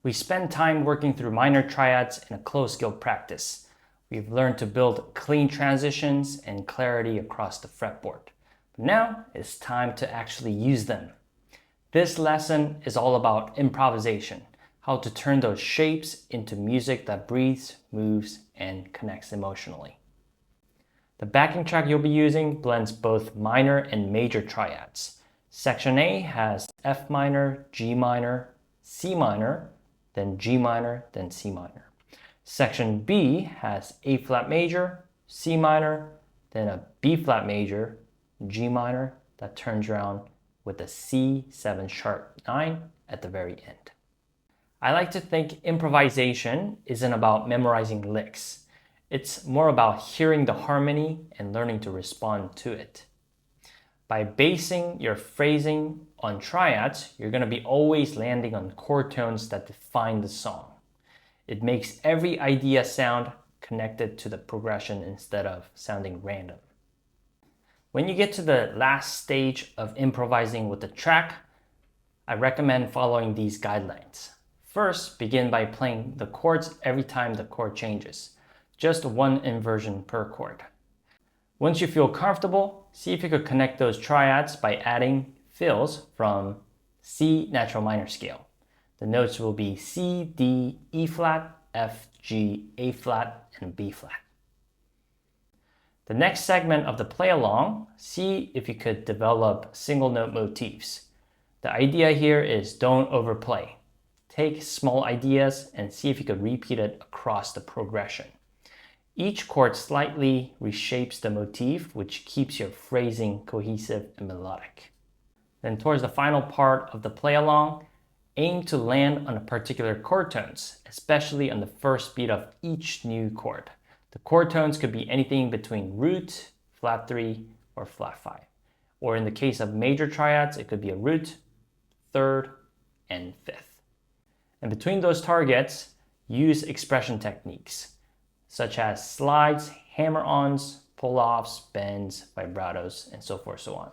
We spend time working through minor triads in a closed skill practice. We've learned to build clean transitions and clarity across the fretboard. But now it's time to actually use them. This lesson is all about improvisation, how to turn those shapes into music that breathes, moves, and connects emotionally. The backing track you'll be using blends both minor and major triads. Section A has F minor, G minor, C minor, then G minor, then C minor. Section B has A flat major, C minor, then a B flat major, G minor that turns around with a C7 sharp 9 at the very end. I like to think improvisation isn't about memorizing licks. It's more about hearing the harmony and learning to respond to it. By basing your phrasing on triads, you're going to be always landing on chord tones that define the song. It makes every idea sound connected to the progression instead of sounding random. When you get to the last stage of improvising with the track, I recommend following these guidelines. First, begin by playing the chords every time the chord changes, just one inversion per chord. Once you feel comfortable, see if you could connect those triads by adding fills from C natural minor scale. The notes will be C, D, E flat, F, G, A flat, and B flat. The next segment of the play along, see if you could develop single note motifs. The idea here is don't overplay. Take small ideas and see if you could repeat it across the progression. Each chord slightly reshapes the motif, which keeps your phrasing cohesive and melodic. Then towards the final part of the play along, aim to land on a particular chord tones, especially on the first beat of each new chord. The chord tones could be anything between root, flat 3, or flat 5. Or in the case of major triads, it could be a root, third, and fifth. And between those targets, use expression techniques, such as slides, hammer-ons, pull-offs, bends, vibratos, and so forth, so on.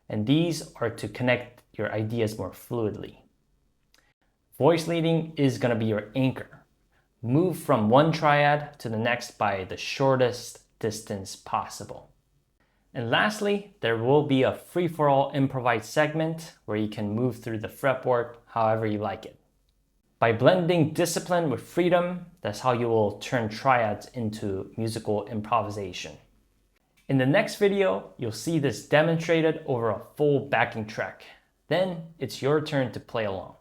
And these are to connect your ideas more fluidly. Voice leading is going to be your anchor. Move from one triad to the next by the shortest distance possible. And lastly, there will be a free-for-all improvised segment where you can move through the fretboard however you like it. By blending discipline with freedom, that's how you will turn triads into musical improvisation. In the next video, you'll see this demonstrated over a full backing track. Then it's your turn to play along.